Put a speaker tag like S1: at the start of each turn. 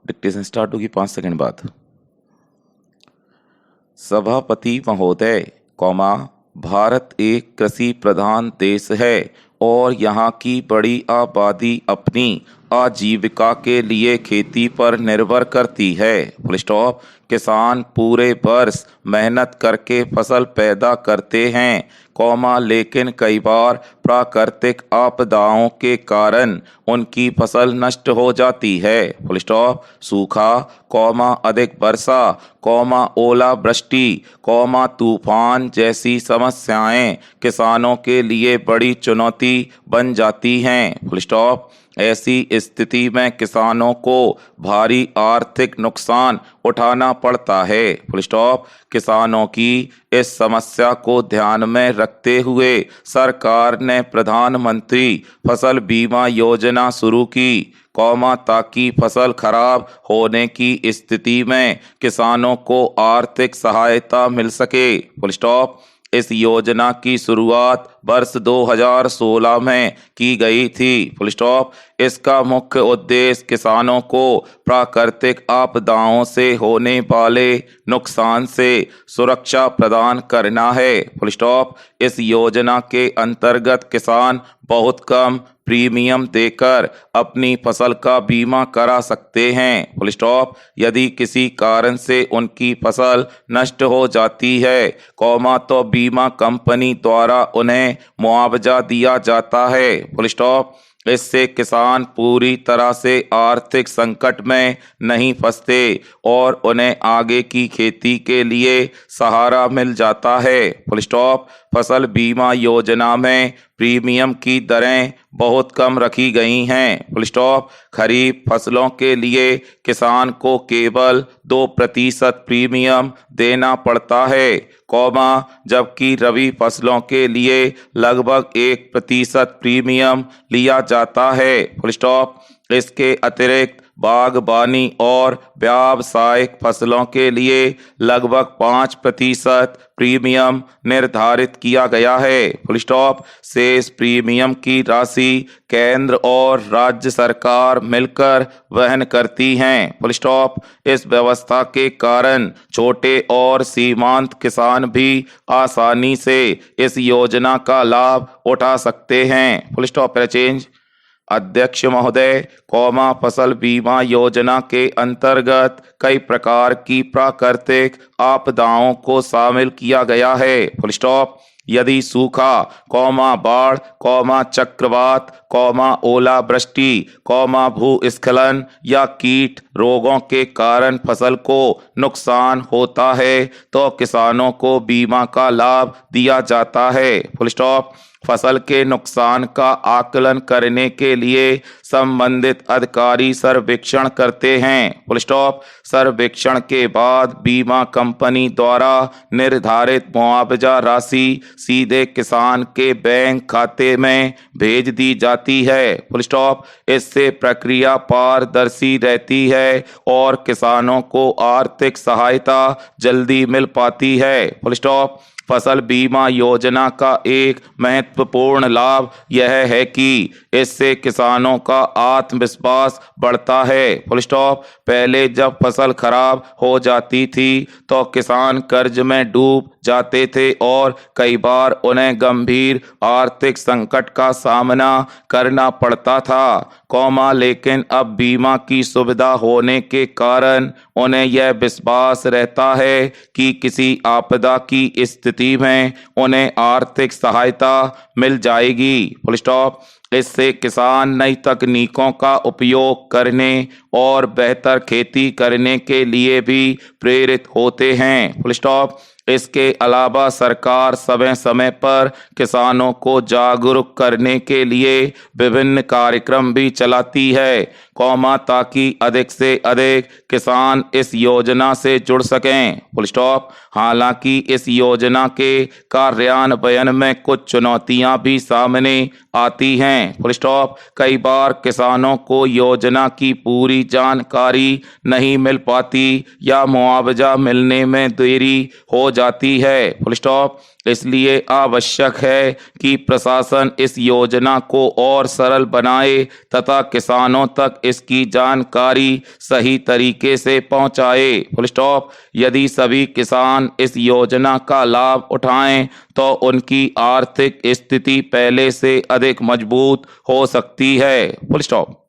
S1: Dictation start होगी 5 second बाद। सभापति महोदय, भारत एक कृषि प्रधान देश है और यहाँ की बड़ी आबादी अपनी आजीविका के लिए खेती पर निर्भर करती है। Full stop. किसान पूरे वर्ष मेहनत करके फसल पैदा करते हैं, लेकिन कई बार प्राकृतिक आपदाओं के कारण उनकी फसल नष्ट हो जाती है। Full stop. सूखा, अधिक वर्षा, ओलावृष्टि, तूफान जैसी समस्याएं किसानों के लिए बड़ी चुनौती बन जाती हैं। Full stop. ऐसी स्थिति में किसानों को भारी आर्थिक नुकसान उठाना पड़ता है। Full stop. किसानों की इस समस्या को ध्यान में रखते हुए सरकार ने प्रधानमंत्री फसल बीमा योजना शुरू की, ताकि फसल खराब होने की स्थिति में किसानों को आर्थिक सहायता मिल सके। Full stop. इस योजना की शुरुआत वर्ष 2016 में की गई थी। Full stop. इसका मुख्य उद्देश्य किसानों को प्राकृतिक आपदाओं से होने वाले नुकसान से सुरक्षा प्रदान करना है। Full stop. इस योजना के अंतर्गत किसान बहुत कम प्रीमियम देकर अपनी फसल का बीमा करा सकते हैं। Full stop. यदि किसी कारण से उनकी फसल नष्ट हो जाती है, तो बीमा कंपनी द्वारा उन्हें मुआवजा दिया जाता है। Full stop. इससे किसान पूरी तरह से आर्थिक संकट में नहीं फंसते और उन्हें आगे की खेती के लिए सहारा मिल जाता है। Full stop. फसल बीमा योजना में प्रीमियम की दरें बहुत कम रखी गई हैं। Full stop. खरीफ फसलों के लिए किसान को केवल 2% प्रीमियम देना पड़ता है, जबकि रबी फसलों के लिए लगभग 1% प्रीमियम लिया जाता है। Full stop. इसके अतिरिक्त बागबानी और व्यावसायिक फसलों के लिए लगभग 5% प्रीमियम निर्धारित किया गया है। Full stop. शेष प्रीमियम की राशि केंद्र और राज्य सरकार मिलकर वहन करती हैं। Full stop. इस व्यवस्था के कारण छोटे और सीमांत किसान भी आसानी से इस योजना का लाभ उठा सकते हैं। Full stop. चेंज। अध्यक्ष महोदय, फसल बीमा योजना के अंतर्गत कई प्रकार की प्राकृतिक आपदाओं को शामिल किया गया है। Full stop. यदि सूखा, बाढ़, चक्रवात, ओलावृष्टि, भूस्खलन या कीट रोगों के कारण फसल को नुकसान होता है तो किसानों को बीमा का लाभ दिया जाता है। Full stop. फसल के नुकसान का आकलन करने के लिए संबंधित अधिकारी सर्वेक्षण करते हैं। Full stop. सर्वेक्षण के बाद बीमा कंपनी द्वारा निर्धारित मुआवजा राशि सीधे किसान के बैंक खाते में भेज दी जाती है। Full stop. इससे प्रक्रिया पारदर्शी रहती है और किसानों को आर्थिक सहायता जल्दी मिल पाती है। Full stop. फसल बीमा योजना का एक महत्वपूर्ण लाभ यह है कि इससे किसानों का आत्मविश्वास बढ़ता है। Full stop. पहले जब फसल खराब हो जाती थी तो किसान कर्ज में डूब जाते थे और कई बार उन्हें गंभीर आर्थिक संकट का सामना करना पड़ता था, लेकिन अब बीमा की सुविधा होने के कारण उन्हें यह विश्वास रहता है कि किसी आपदा की स्थिति में उन्हें आर्थिक सहायता मिल जाएगी। Full stop. इससे किसान नई तकनीकों का उपयोग करने और बेहतर खेती करने के लिए भी प्रेरित होते हैं। Full stop. इसके अलावा सरकार समय समय पर किसानों को जागरूक करने के लिए विभिन्न कार्यक्रम भी चलाती है, ताकि अधिक से अधिक किसान इस योजना से जुड़ सकें। Full stop. हालांकि इस योजना के कार्यान्वयन में कुछ चुनौतियां भी सामने आती हैं। Full stop. कई बार किसानों को योजना की पूरी जानकारी नहीं मिल पाती या मुआवजा मिलने में देरी हो जाती है। Full stop. इसलिए आवश्यक है कि प्रशासन इस योजना को और सरल बनाए तथा किसानों तक इसकी जानकारी सही तरीके से पहुंचाए। Full stop. यदि सभी किसान इस योजना का लाभ उठाएं तो उनकी आर्थिक स्थिति पहले से अधिक मजबूत हो सकती है। Full stop.